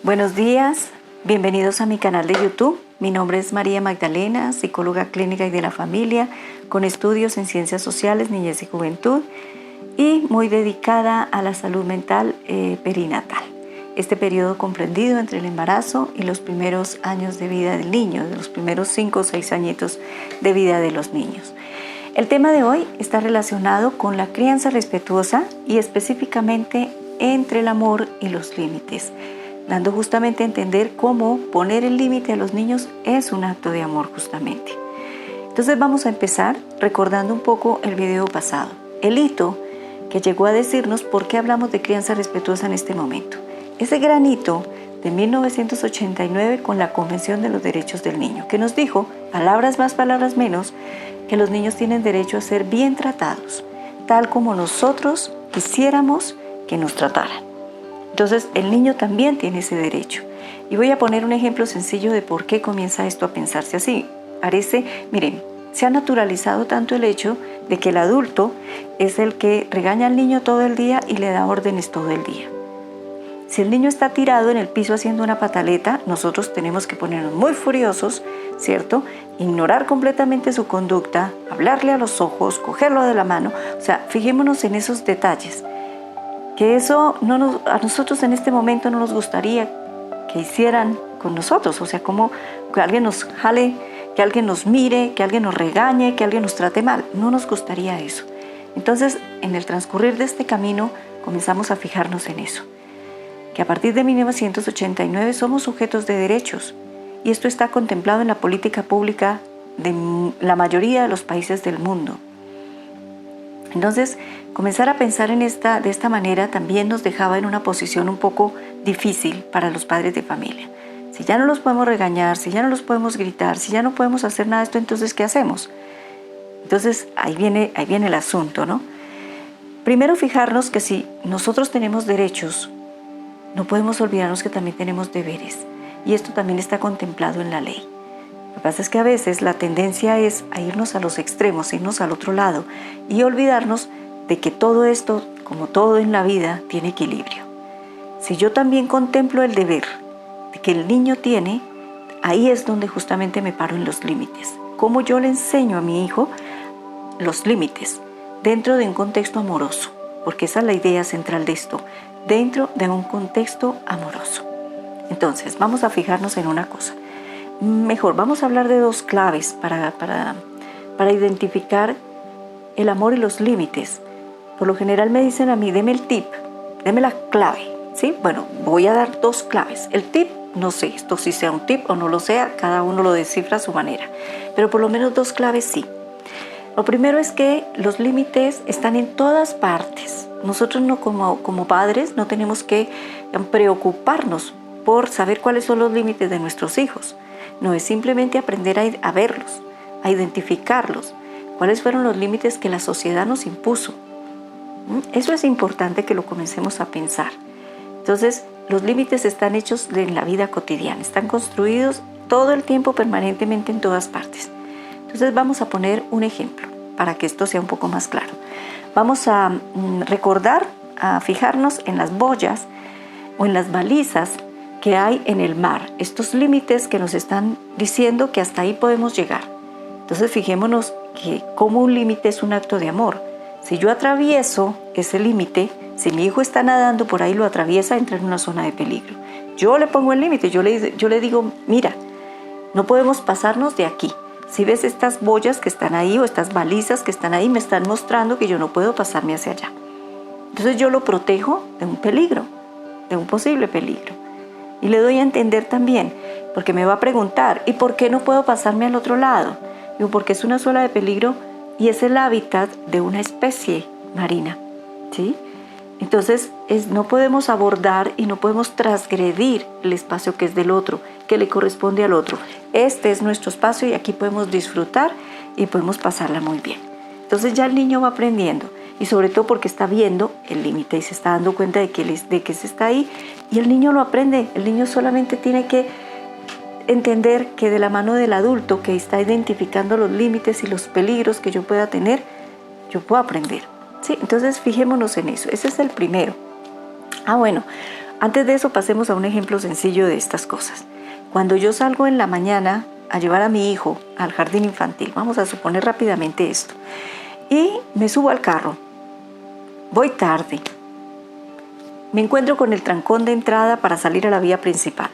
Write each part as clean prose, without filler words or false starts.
Buenos días, bienvenidos a mi canal de YouTube. Mi nombre es María Magdalena, psicóloga clínica y de la familia, con estudios en ciencias sociales, niñez y juventud, y muy dedicada a la salud mental perinatal. Este periodo comprendido entre el embarazo y los primeros años de vida del niño, de los primeros 5 o 6 añitos de vida de los niños. El tema de hoy está relacionado con la crianza respetuosa y específicamente entre el amor y los límites, dando justamente a entender cómo poner el límite a los niños es un acto de amor justamente. Entonces vamos a empezar recordando un poco el video pasado, el hito que llegó a decirnos por qué hablamos de crianza respetuosa en este momento. Ese gran hito de 1989 con la Convención de los Derechos del Niño, que nos dijo, palabras más, palabras menos, que los niños tienen derecho a ser bien tratados, tal como nosotros quisiéramos que nos trataran. Entonces, el niño también tiene ese derecho. Y voy a poner un ejemplo sencillo de por qué comienza esto a pensarse así. Miren, se ha naturalizado tanto el hecho de que el adulto es el que regaña al niño todo el día y le da órdenes todo el día. Si el niño está tirado en el piso haciendo una pataleta, nosotros tenemos que ponernos muy furiosos, ¿cierto? Ignorar completamente su conducta, hablarle a los ojos, cogerlo de la mano. O sea, fijémonos en esos detalles. Que eso a nosotros en este momento no nos gustaría que hicieran con nosotros. O sea, como que alguien nos jale, que alguien nos mire, que alguien nos regañe, que alguien nos trate mal. No nos gustaría eso. Entonces, en el transcurrir de este camino, comenzamos a fijarnos en eso. Que a partir de 1989 somos sujetos de derechos. Y esto está contemplado en la política pública de la mayoría de los países del mundo. Entonces, comenzar a pensar de esta manera también nos dejaba en una posición un poco difícil para los padres de familia. Si ya no los podemos regañar, si ya no los podemos gritar, si ya no podemos hacer nada de esto, entonces, ¿qué hacemos? Entonces, ahí viene el asunto, ¿no? Primero, fijarnos que si nosotros tenemos derechos, no podemos olvidarnos que también tenemos deberes. Y esto también está contemplado en la ley. Lo que pasa es que a veces la tendencia es a irnos a los extremos, irnos al otro lado y olvidarnos de que todo esto, como todo en la vida, tiene equilibrio. Si yo también contemplo el deber de que el niño tiene, ahí es donde justamente me paro en los límites. Cómo yo le enseño a mi hijo los límites dentro de un contexto amoroso, porque esa es la idea central de esto, dentro de un contexto amoroso. Entonces, vamos a fijarnos en una cosa. Mejor, vamos a hablar de dos claves para identificar el amor y los límites. Por lo general me dicen a mí, deme el tip, deme la clave, ¿sí? Bueno, voy a dar dos claves. El tip, no sé, esto si sea un tip o no lo sea, cada uno lo descifra a su manera. Pero por lo menos dos claves sí. Lo primero es que los límites están en todas partes. Nosotros como padres no tenemos que preocuparnos por saber cuáles son los límites de nuestros hijos. No es simplemente aprender a verlos, a identificarlos. ¿Cuáles fueron los límites que la sociedad nos impuso? Eso es importante que lo comencemos a pensar. Entonces, los límites están hechos en la vida cotidiana, están construidos todo el tiempo, permanentemente en todas partes. Entonces, vamos a poner un ejemplo para que esto sea un poco más claro. Vamos a recordar, a fijarnos en las boyas o en las balizas que hay en el mar, estos límites que nos están diciendo que hasta ahí podemos llegar. Entonces fijémonos que como un límite es un acto de amor. Si yo atravieso ese límite, si mi hijo está nadando por ahí, lo atraviesa, entra en una zona de peligro. Yo le pongo el límite, yo le digo, mira, no podemos pasarnos de aquí. Si ves estas boyas que están ahí o estas balizas que están ahí, me están mostrando que yo no puedo pasarme hacia allá. Entonces yo lo protejo de un peligro, de un posible peligro. Y le doy a entender también, porque me va a preguntar, ¿y por qué no puedo pasarme al otro lado? Digo, porque es una zona de peligro y es el hábitat de una especie marina, ¿sí? Entonces, no podemos abordar y no podemos transgredir el espacio que es del otro, que le corresponde al otro. Este es nuestro espacio y aquí podemos disfrutar y podemos pasarla muy bien. Entonces ya el niño va aprendiendo y sobre todo porque está viendo el límite y se está dando cuenta de que se está ahí y el niño lo aprende. El niño solamente tiene que entender que de la mano del adulto que está identificando los límites y los peligros que yo pueda tener, yo puedo aprender. ¿Sí? Entonces fijémonos en eso. Ese es el primero. Bueno, Antes de eso, pasemos a un ejemplo sencillo de estas cosas. Cuando yo salgo en la mañana a llevar a mi hijo al jardín infantil, vamos a suponer rápidamente esto, y me subo al carro, voy tarde, me encuentro con el trancón de entrada para salir a la vía principal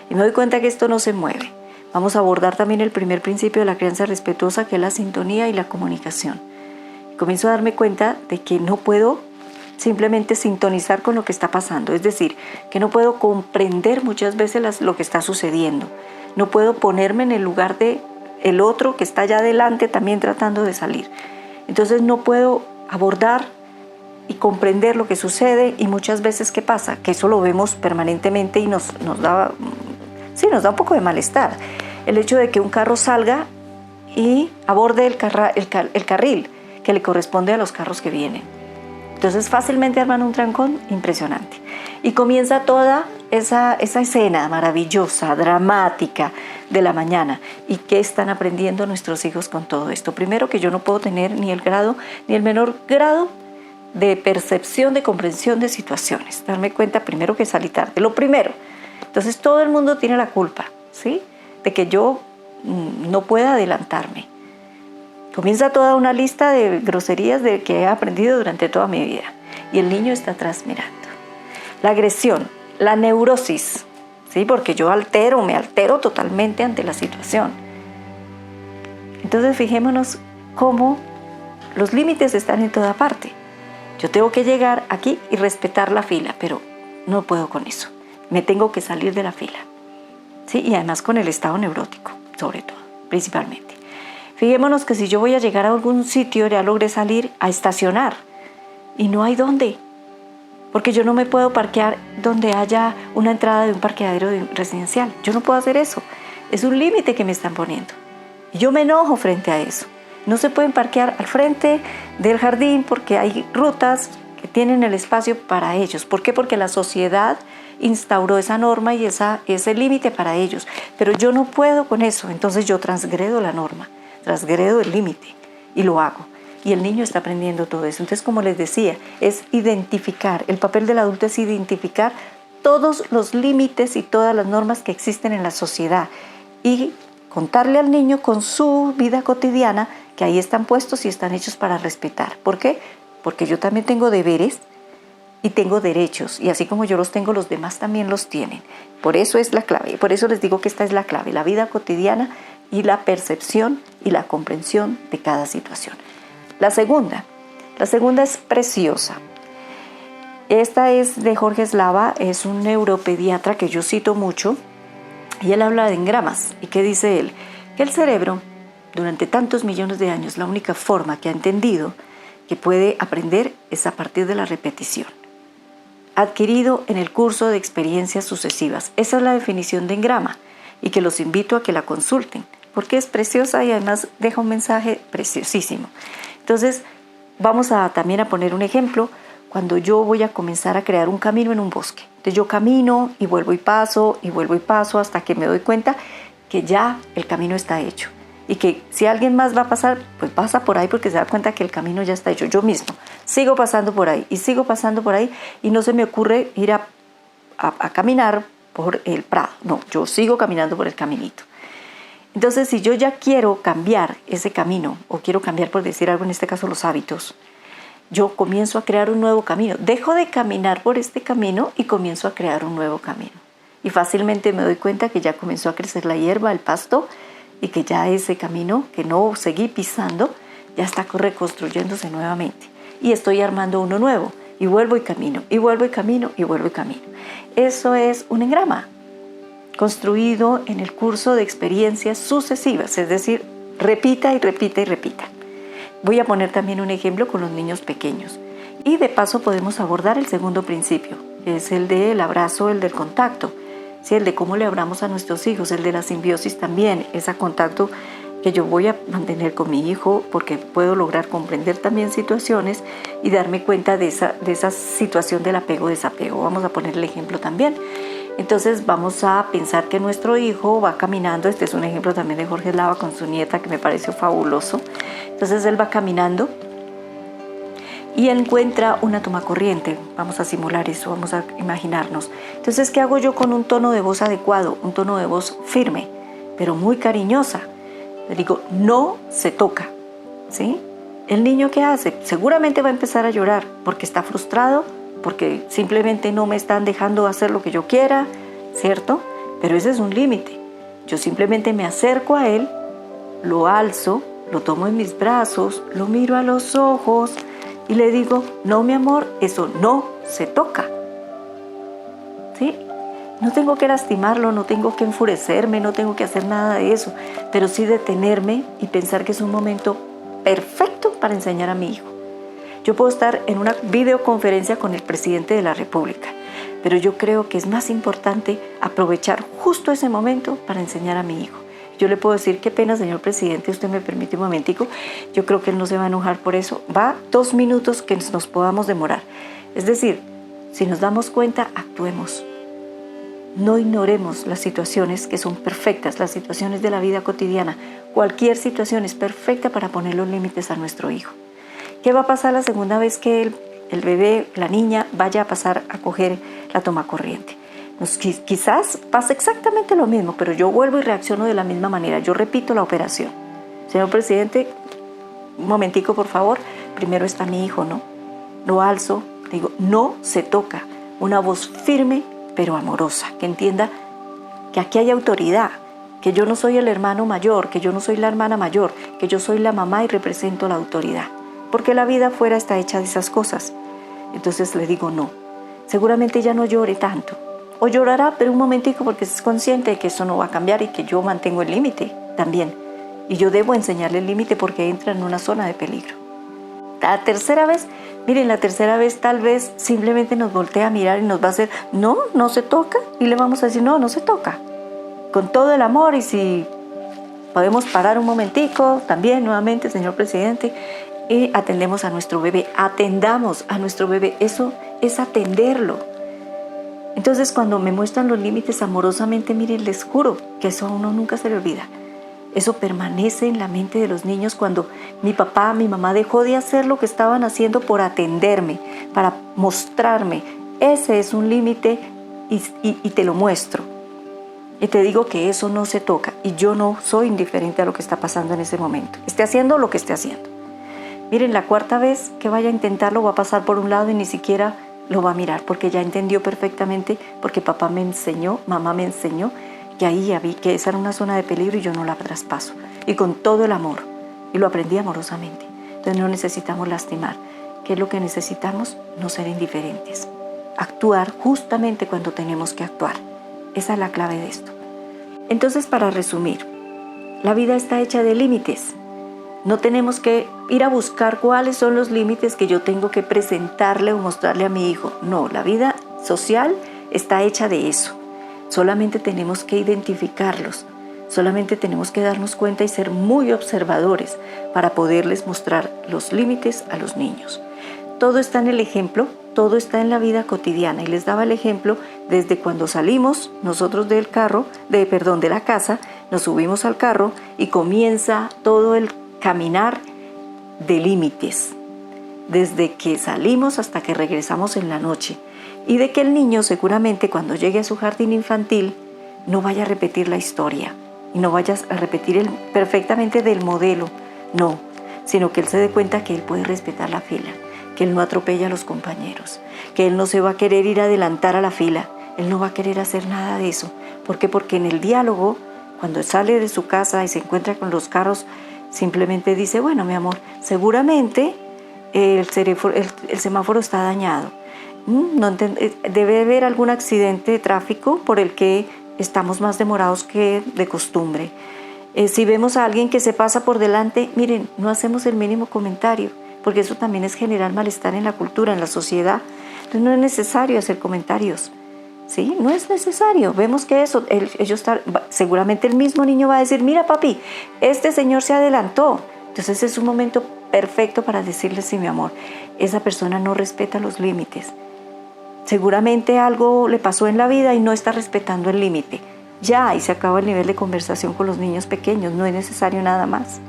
y me doy cuenta que esto no se mueve. Vamos a abordar también el primer principio de la crianza respetuosa, que es la sintonía y la comunicación. Comienzo a darme cuenta de que no puedo simplemente sintonizar con lo que está pasando, es decir, que no puedo comprender muchas veces lo que está sucediendo, no puedo ponerme en el lugar de el otro que está allá adelante también tratando de salir. Entonces no puedo abordar y comprender lo que sucede, y muchas veces ¿qué pasa? Que eso lo vemos permanentemente y nos da un poco de malestar. El hecho de que un carro salga y aborde el carril que le corresponde a los carros que vienen. Entonces fácilmente arman un trancón impresionante. Y comienza toda esa escena maravillosa, dramática de la mañana. ¿Y qué están aprendiendo nuestros hijos con todo esto? Primero, que yo no puedo tener ni el grado ni el menor grado de percepción, de comprensión de situaciones. Darme cuenta primero que salí tarde. Lo primero. Entonces todo el mundo tiene la culpa, ¿sí?, de que yo no pueda adelantarme. Comienza toda una lista de groserías de que he aprendido durante toda mi vida. Y el niño está atrás mirando. La agresión, la neurosis, ¿sí?, porque yo me altero totalmente ante la situación. Entonces fijémonos cómo los límites están en toda parte. Yo tengo que llegar aquí y respetar la fila, pero no puedo con eso. Me tengo que salir de la fila, ¿sí? Y además con el estado neurótico, sobre todo, principalmente. Fijémonos que si yo voy a llegar a algún sitio, ya logré salir a estacionar y no hay dónde, porque yo no me puedo parquear donde haya una entrada de un parqueadero residencial. Yo no puedo hacer eso. Es un límite que me están poniendo. Y yo me enojo frente a eso. No se pueden parquear al frente del jardín porque hay rutas que tienen el espacio para ellos. ¿Por qué? Porque la sociedad instauró esa norma y ese límite para ellos. Pero yo no puedo con eso. Entonces yo transgredo la norma, transgredo el límite y lo hago. Y el niño está aprendiendo todo eso. Entonces, como les decía, es identificar. El papel del adulto es identificar todos los límites y todas las normas que existen en la sociedad y contarle al niño con su vida cotidiana que ahí están puestos y están hechos para respetar. ¿Por qué? Porque yo también tengo deberes y tengo derechos, y así como yo los tengo, los demás también los tienen. Por eso es la clave, por eso les digo que esta es la clave, la vida cotidiana y la percepción y la comprensión de cada situación. La segunda es preciosa. Esta es de Jorge Slava, es un neuropediatra que yo cito mucho, y él habla de engramas. ¿Y qué dice él? Que el cerebro, durante tantos millones de años, la única forma que ha entendido que puede aprender es a partir de la repetición, adquirido en el curso de experiencias sucesivas. Esa es la definición de engrama, y que los invito a que la consulten, porque es preciosa y además deja un mensaje preciosísimo. Entonces, vamos también a poner un ejemplo. Cuando yo voy a comenzar a crear un camino en un bosque, entonces yo camino y vuelvo y paso hasta que me doy cuenta que ya el camino está hecho. Y que si alguien más va a pasar, pues pasa por ahí porque se da cuenta que el camino ya está hecho. Yo mismo sigo pasando por ahí y no se me ocurre ir a caminar por el prado. No, yo sigo caminando por el caminito. Entonces, si yo ya quiero cambiar ese camino, o quiero cambiar, por decir algo, en este caso los hábitos, yo comienzo a crear un nuevo camino. Dejo de caminar por este camino y comienzo a crear un nuevo camino. Y fácilmente me doy cuenta que ya comenzó a crecer la hierba, el pasto, y que ya ese camino que no seguí pisando ya está reconstruyéndose nuevamente. Y estoy armando uno nuevo, y vuelvo y camino, y vuelvo y camino, y vuelvo y camino. Eso es un engrama, construido en el curso de experiencias sucesivas, es decir, repita y repita y repita. Voy a poner también un ejemplo con los niños pequeños. Y de paso podemos abordar el segundo principio, que es el del abrazo, el del contacto. Sí, el de cómo le hablamos a nuestros hijos, el de la simbiosis también, ese contacto que yo voy a mantener con mi hijo, porque puedo lograr comprender también situaciones y darme cuenta de esa situación del apego-desapego. Vamos a poner el ejemplo también. Entonces vamos a pensar que nuestro hijo va caminando. Este es un ejemplo también de Jorge Slava con su nieta que me pareció fabuloso. Entonces él va caminando y encuentra una tomacorriente. Vamos a simular eso, vamos a imaginarnos. Entonces, ¿qué hago yo con un tono de voz adecuado? Un tono de voz firme, pero muy cariñosa. Le digo, no se toca, ¿sí? ¿El niño qué hace? Seguramente va a empezar a llorar porque está frustrado, porque simplemente no me están dejando hacer lo que yo quiera, ¿cierto? Pero ese es un límite. Yo simplemente me acerco a él, lo alzo, lo tomo en mis brazos, lo miro a los ojos y le digo, no, mi amor, eso no se toca. ¿Sí? No tengo que lastimarlo, no tengo que enfurecerme, no tengo que hacer nada de eso, pero sí detenerme y pensar que es un momento perfecto para enseñar a mi hijo. Yo puedo estar en una videoconferencia con el presidente de la República, pero yo creo que es más importante aprovechar justo ese momento para enseñar a mi hijo. Yo le puedo decir, qué pena, señor presidente, usted me permite un momentico. Yo creo que él no se va a enojar por eso. Va 2 minutos que nos podamos demorar. Es decir, si nos damos cuenta, actuemos. No ignoremos las situaciones que son perfectas, las situaciones de la vida cotidiana. Cualquier situación es perfecta para poner los límites a nuestro hijo. ¿Qué va a pasar la segunda vez que el bebé, la niña, vaya a pasar a coger la tomacorriente? Quizás pase exactamente lo mismo, pero yo vuelvo y reacciono de la misma manera. Yo repito la operación. Señor presidente, un momentico, por favor. Primero está mi hijo, ¿no? Lo alzo, digo, no se toca. Una voz firme, pero amorosa, que entienda que aquí hay autoridad, que yo no soy el hermano mayor, que yo no soy la hermana mayor, que yo soy la mamá y represento la autoridad. Porque la vida afuera está hecha de esas cosas. Entonces le digo, no. Seguramente ya no llore tanto. O llorará, pero un momentico, porque es consciente de que eso no va a cambiar y que yo mantengo el límite también. Y yo debo enseñarle el límite porque entra en una zona de peligro. La tercera vez, miren, la tercera vez tal vez simplemente nos voltea a mirar y nos va a hacer, no, no se toca. Y le vamos a decir, no, no se toca. Con todo el amor, y si podemos parar un momentico, también nuevamente, señor presidente, y atendemos a nuestro bebé, atendamos a nuestro bebé. Eso es atenderlo. Entonces, cuando me muestran los límites amorosamente, miren, les juro que eso a uno nunca se le olvida. Eso permanece en la mente de los niños cuando mi papá, mi mamá dejó de hacer lo que estaban haciendo por atenderme, para mostrarme. Ese es un límite y te lo muestro. Y te digo que eso no se toca y yo no soy indiferente a lo que está pasando en ese momento. Esté haciendo lo que esté haciendo. Miren, la cuarta vez que vaya a intentarlo va a pasar por un lado y ni siquiera lo va a mirar, porque ya entendió perfectamente, porque papá me enseñó, mamá me enseñó, que ahí ya vi que esa era una zona de peligro y yo no la traspaso. Y con todo el amor, y lo aprendí amorosamente. Entonces no necesitamos lastimar. ¿Qué es lo que necesitamos? No ser indiferentes. Actuar justamente cuando tenemos que actuar. Esa es la clave de esto. Entonces, para resumir, la vida está hecha de límites. No tenemos que ir a buscar cuáles son los límites que yo tengo que presentarle o mostrarle a mi hijo. No, la vida social está hecha de eso. Solamente tenemos que identificarlos. Solamente tenemos que darnos cuenta y ser muy observadores para poderles mostrar los límites a los niños. Todo está en el ejemplo, todo está en la vida cotidiana. Y les daba el ejemplo desde cuando salimos nosotros de la casa, nos subimos al carro y comienza todo el caminar de límites, desde que salimos hasta que regresamos en la noche, y de que el niño seguramente cuando llegue a su jardín infantil no vaya a repetir la historia y no vaya a repetir perfectamente del modelo, no, sino que él se dé cuenta que él puede respetar la fila, que él no atropella a los compañeros, que él no se va a querer ir a adelantar a la fila, él no va a querer hacer nada de eso. ¿Por qué? Porque en el diálogo, cuando sale de su casa y se encuentra con los carros, simplemente dice, bueno, mi amor, seguramente el semáforo está dañado. Debe haber algún accidente de tráfico por el que estamos más demorados que de costumbre. Si vemos a alguien que se pasa por delante, miren, no hacemos el mínimo comentario, porque eso también es generar malestar en la cultura, en la sociedad. Entonces no es necesario hacer comentarios. ¿Sí? No es necesario. Vemos que eso, seguramente el mismo niño va a decir, mira papi, este señor se adelantó. Entonces es un momento perfecto para decirle, sí, mi amor, esa persona no respeta los límites. Seguramente algo le pasó en la vida y no está respetando el límite. Ya, ahí se acaba el nivel de conversación con los niños pequeños, no es necesario nada más.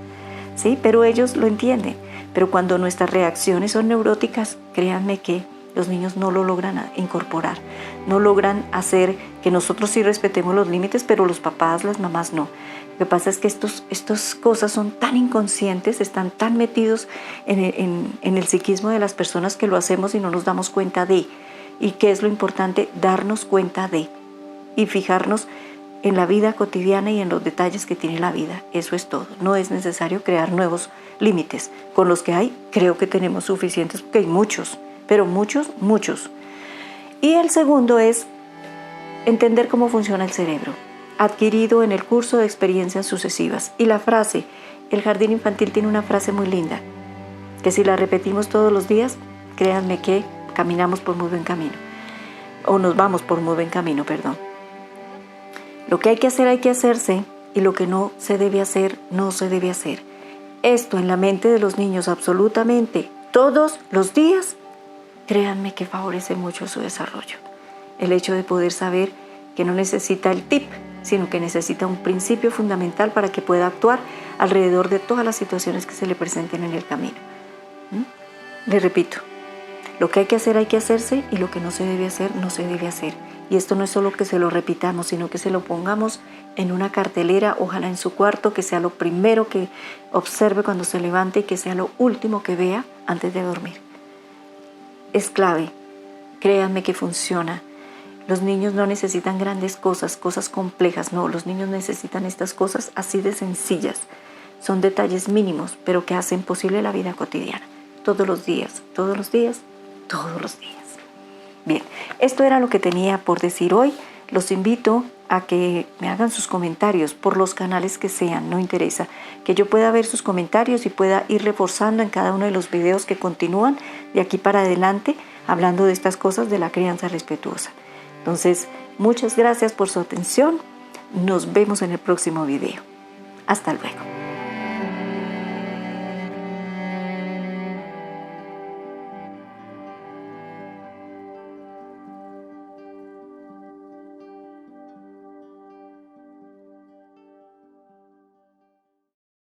¿Sí? Pero ellos lo entienden. Pero cuando nuestras reacciones son neuróticas, créanme que los niños no lo logran incorporar, no logran hacer que nosotros sí respetemos los límites, pero los papás, las mamás no. Lo que pasa es que estas cosas son tan inconscientes, están tan metidos en el psiquismo de las personas que lo hacemos y no nos damos cuenta de. ¿Y qué es lo importante? Darnos cuenta de y fijarnos en la vida cotidiana y en los detalles que tiene la vida. Eso es todo. No es necesario crear nuevos límites. Con los que hay, creo que tenemos suficientes, porque hay muchos, pero muchos. Y el segundo es entender cómo funciona el cerebro, adquirido en el curso de experiencias sucesivas. Y la frase, el jardín infantil tiene una frase muy linda, que si la repetimos todos los días, créanme que caminamos por muy buen camino, o nos vamos por muy buen camino, perdón. Lo que hay que hacer, hay que hacerse, y lo que no se debe hacer, no se debe hacer. Esto en la mente de los niños absolutamente todos los días, créanme que favorece mucho su desarrollo. El hecho de poder saber que no necesita el tip, sino que necesita un principio fundamental para que pueda actuar alrededor de todas las situaciones que se le presenten en el camino. Le repito, lo que hay que hacer, hay que hacerse, y lo que no se debe hacer, no se debe hacer. Y esto no es solo que se lo repitamos, sino que se lo pongamos en una cartelera, ojalá en su cuarto, que sea lo primero que observe cuando se levante y que sea lo último que vea antes de dormir. Es clave, créanme que funciona. Los niños no necesitan grandes cosas complejas, no, los niños necesitan estas cosas así de sencillas. Son detalles mínimos, pero que hacen posible la vida cotidiana. Todos los días. Bien, esto era lo que tenía por decir hoy. Los invito a que me hagan sus comentarios por los canales que sean, no interesa. Que yo pueda ver sus comentarios y pueda ir reforzando en cada uno de los videos que continúan de aquí para adelante, hablando de estas cosas de la crianza respetuosa. Entonces, muchas gracias por su atención. Nos vemos en el próximo video. Hasta luego.